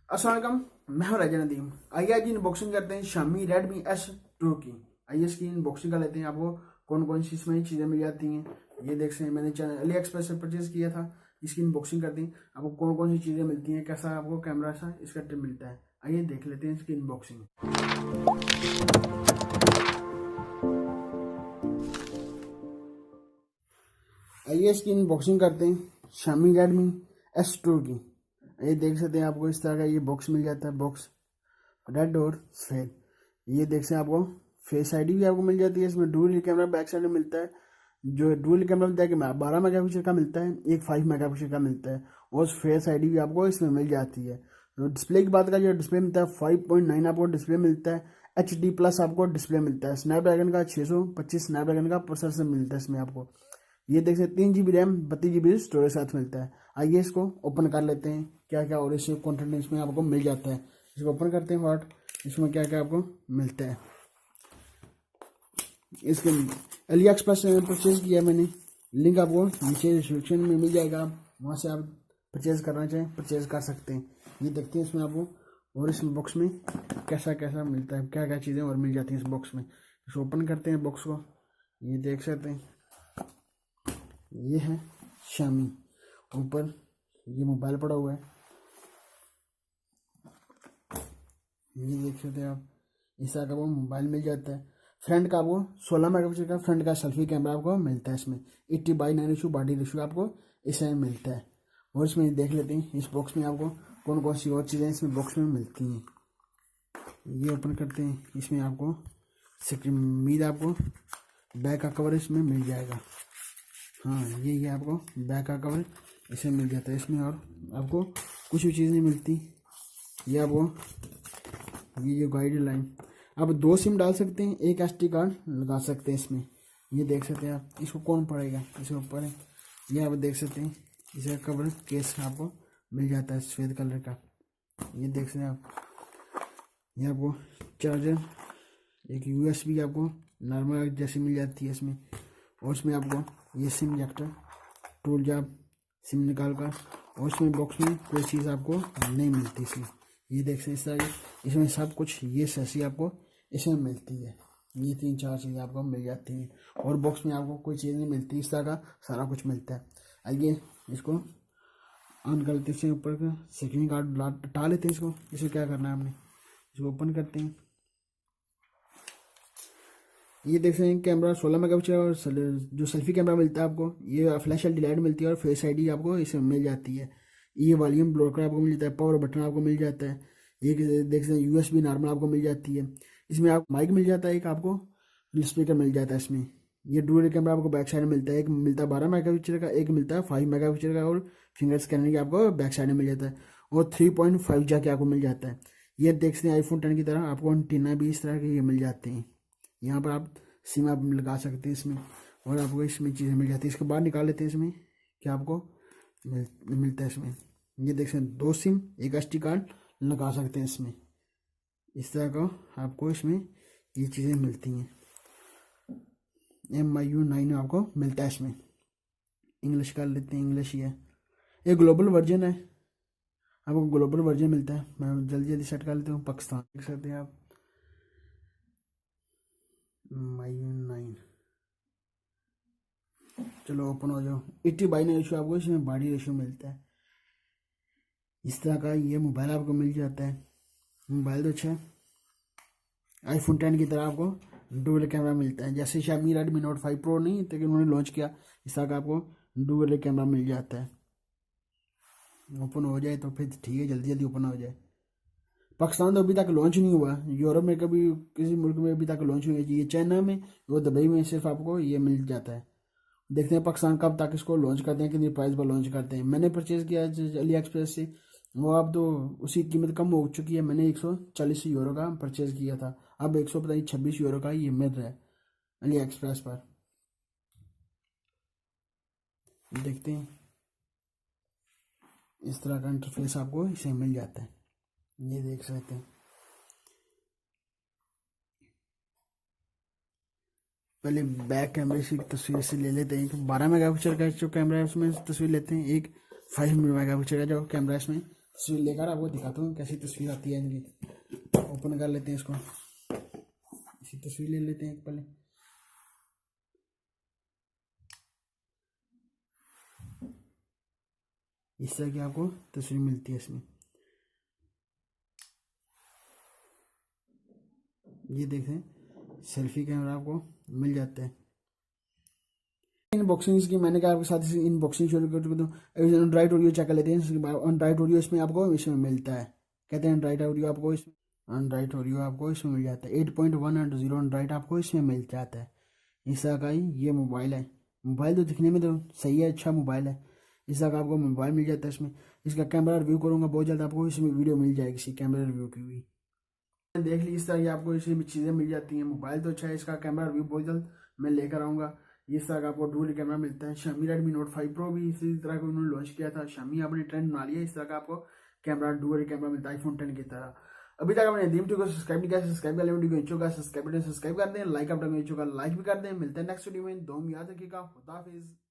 अस्सलाम वालेकुम, मैं हूं राजा नदीम। आइए आज अनबॉक्सिंग करते हैं Xiaomi Redmi S2 की। आइए इसकी अनबॉक्सिंग कर लेते हैं। आपको कौन कौन सी इसमें चीज़ें मिल जाती हैं ये देख सकते हैं। मैंने चैनल अली एक्सप्रेस से परचेज किया था। इसकी अनबॉक्सिंग करते हैं। आपको कौन कौन सी चीज़ें मिलती हैं, कैसा आपको कैमरा सा इसका टिप मिलता है। आइए देख लेते हैं इसकी अनबॉक्सिंग। आइए इसकी अनबॉक्सिंग करते हैं Xiaomi Redmi S2 की। ये देख सकते हैं, आपको इस तरह का ये बॉक्स मिल जाता है। बॉक्स रेड और सफेद। ये देख सकते हैं, आपको फेस आईडी भी आपको मिल जाती है। इसमें डुअल कैमरा बैक साइड में मिलता है। जो डुअल कैमरा मिलता है कि 12 मेगापिक्सल का मिलता है, एक 5 मेगापिक्सल का मिलता है। और फेस आईडी भी आपको इसमें मिल जाती है। तो डिस्प्ले की बात करें, जो डिस्प्ले मिलता है 5.9 आपको डिस्प्ले मिलता है। HD+ आपको डिस्प्ले मिलता है। स्नैपड्रैगन का 625 स्नैपड्रैगन का प्रोसेसर मिलता है इसमें आपको। ये देख सकते 3 GB रैम 32 GB स्टोरेज साथ मिलता है। आइए इसको ओपन कर लेते हैं, क्या क्या और इससे कंटेंट इसमें आपको मिल जाता है। इसको ओपन करते हैं। व्हाट इसमें क्या क्या आपको मिलता है। इसके अली एक्सप्रेस से परचेज किया मैंने। लिंक आपको नीचे डिस्क्रिप्शन में मिल जाएगा, वहाँ से आप परचेज करना चाहें परचेज कर सकते हैं। ये देखते हैं इसमें आपको और इस बॉक्स में कैसा कैसा मिलता है, क्या क्या चीज़ें और मिल जाती हैं इस बॉक्स में। इसको ओपन करते हैं बॉक्स को। ये देख सकते हैं, ये है Xiaomi। ऊपर ये मोबाइल पड़ा हुआ है। ये देख सकते हैं आप, इस तरह का वो मोबाइल मिल जाता है। फ्रंट का आपको 16 मेगापिक्सल का फ्रंट का सेल्फी कैमरा आपको मिलता है इसमें। 80/9 रेशियो बॉडी रेशियो आपको इसमें मिलता है। और इसमें देख लेते हैं इस बॉक्स में आपको कौन कौन सी और चीज़ें इसमें बॉक्स में मिलती हैं। ये ओपन करते हैं। इसमें आपको उम्मीद आपको बैक का कवर इसमें मिल जाएगा। हाँ, ये आपको बैक का कवर इसमें मिल जाता है। इसमें और आपको कुछ भी चीज़ नहीं मिलती। ये आपको ये जो गाइडलाइन, आप 2 सिम डाल सकते हैं, एक SD कार्ड लगा सकते हैं इसमें। ये देख सकते हैं आप, इसको कौन पड़ेगा इसके ऊपर है। ये आप देख सकते हैं, इसका कवर केस आपको मिल जाता है सफ़ेद कलर का। ये देख सकते हैं आप, ये आपको चार्जर, एक USB आपको नॉर्मल जैसी मिल जाती है इसमें। और इसमें आपको ये सिम इजेक्टर टूल जब सिम निकाल कर। और इसमें बॉक्स में कोई चीज़ आपको नहीं मिलती इसमें। ये देख सकते इस तरह इसमें सब कुछ ये सैसी आपको इसमें मिलती है। ये 3-4 चीज़ें आपको मिल जाती हैं। और बॉक्स में आपको कोई चीज़ नहीं मिलती, इस तरह का सारा कुछ मिलता है। आइए इसको ऑन कर लेते हैं। ऊपर का सेकंड कार्ड हटा लेते हैं इसको। इसे क्या करना है हमने, इसको ओपन करते हैं। ये देख सकते हैं कैमरा 16 मेगापिक्सल और जो सेल्फी कैमरा मिलता है आपको, ये फ्लैश एलईडी लाइट मिलती है और फेस आईडी आपको इसमें मिल जाती है। ये वॉल्यूम ब्लॉकर आपको मिल जाता है, पावर बटन आपको मिल जाता है। एक देख सकते हैं USB नॉर्मल आपको मिल जाती है। इसमें आप माइक मिल जाता है, एक आपको स्पीकर मिल जाता है इसमें। ये डुअल कैमरा आपको बैक साइड में मिलता है। एक मिलता है 12 मेगापिक्सल का, एक मिलता है 5 मेगापिक्सल का। और फिंगर स्कैनर की आपको बैक साइड में मिल जाता है। और 3.5 जैक आपको मिल जाता है। ये देख सकते हैं iPhone 10 की तरह आपको एंटीना भी इस तरह के ये मिल जाते हैं। यहाँ पर आप सिम आप लगा सकते हैं इसमें। और आपको इसमें चीज़ें मिल जाती है। इसके बाद निकाल लेते हैं इसमें क्या आपको मिलता है इसमें। ये देख सकते हैं 2 सिम, एक SD कार्ड लगा सकते हैं इसमें। इस तरह का आपको इसमें ये चीज़ें मिलती हैं। MIU 9 आपको मिलता है इसमें। इंग्लिश कर लेते हैं, इंग्लिश ही है। ये ग्लोबल वर्जन है, आपको ग्लोबल वर्जन मिलता है। मैं जल्दी जल्दी सेट कर लेता हूँ। पाकिस्तान देख सकते हैं आप, MIU 9। चलो ओपन हो जाओ। 80/9 रेशियो आपको इसमें बॉडी रेशियो मिलता है। इस तरह का ये मोबाइल आपको मिल जाता है। मोबाइल तो अच्छा है। iPhone 10 की तरह आपको डुअल कैमरा मिलता है। जैसे Xiaomi Redmi Note 5 Pro नहीं लेकिन उन्होंने लॉन्च किया, इस तरह का आपको डुअल कैमरा मिल जाता है। ओपन हो जाए तो फिर ठीक है, जल्दी जल्दी ओपन हो जाए। पाकिस्तान तो अभी तक लॉन्च नहीं हुआ। यूरोप में कभी किसी मुल्क में अभी तक लॉन्च नहीं हुआ। ये चाइना में वो दुबई में सिर्फ आपको ये मिल जाता है। देखते हैं पाकिस्तान कब तक इसको लॉन्च करते हैं, कितनी प्राइस पर लॉन्च करते हैं। मैंने परचेज़ किया अली एक्सप्रेस से, वो अब तो उसकी कीमत कम हो चुकी है। मैंने 140 यूरो का परचेज़ किया था, अब 126 यूरो का ये मिल रहा है अली एक्सप्रेस पर। देखते हैं, इस तरह का इंटरफेस आपको इसे मिल जाता है। ये देख सकते हैं। पहले बैक कैमरे की तस्वीर से ले लेते हैं। 12 मेगापिक्सल का जो कैमरा है उसमें तस्वीर लेते हैं। एक 5 मेगापिक्सल का जो कैमरा है इसमें तस्वीर लेकर आपको दिखाता हूँ कैसी तस्वीर आती है इनकी। ओपन कर लेते हैं इसको, इसी तस्वीर ले लेते हैं एक पहले। इस तरह की आपको तस्वीर मिलती है इसमें। ये देखें सेल्फी कैमरा आपको मिल जाता है। अनबॉक्सिंग इसकी मैंने कहा आपके साथ अनबॉक्सिंग शुरू कर दूँ। एंड्रॉइड ऑडियो चेक कर लेते हैं। एंड्रॉइड ऑडियो इसमें आपको इसमें मिलता है, कहते हैं एंड्रॉइड ऑडियो आपको इसमें, एंड्रॉइड ऑडियो आपको इसमें मिल जाता है। 8.1.0 एंड्रॉइड आपको इसमें मिल जाता है। इस तरह का ही ये मोबाइल है। मोबाइल तो दिखने में तो सही है, अच्छा मोबाइल है। इस तरह का आपको मोबाइल मिल जाता है इसमें। इसका कैमरा रिव्यू करूँगा बहुत जल्द, आपको इसमें वीडियो मिल जाएगी इसी कैमरा रिव्यू की भी। देख ली इस तरह की आपको इसी चीज़ें मिल जाती हैं। मोबाइल तो अच्छा है, इसका कैमरा रिव्यू बहुत जल्द मैं लेकर आऊँगा। इस तरह का आपको डुअल कैमरा मिलता है। Xiaomi Redmi Note 5 Pro भी इसी तरह का उन्होंने लॉन्च किया था। Xiaomi अपनी ट्रेंड बना लिया, इस तरह का आपको कैमरा डुअल कैमरा मिलता है iPhone 10 की तरह। अभी तक आपने दीम को सब्सक्राइब नहीं किया, सब्सक्राइब कर लें। वीडियो को सब्सक्राइब कर दें, लाइक अपना वीडियो का लाइक भी कर दें। मिलते हैं नेक्स्ट वीडियो में। दो याद रखिएगा। खुदा हाफिज़।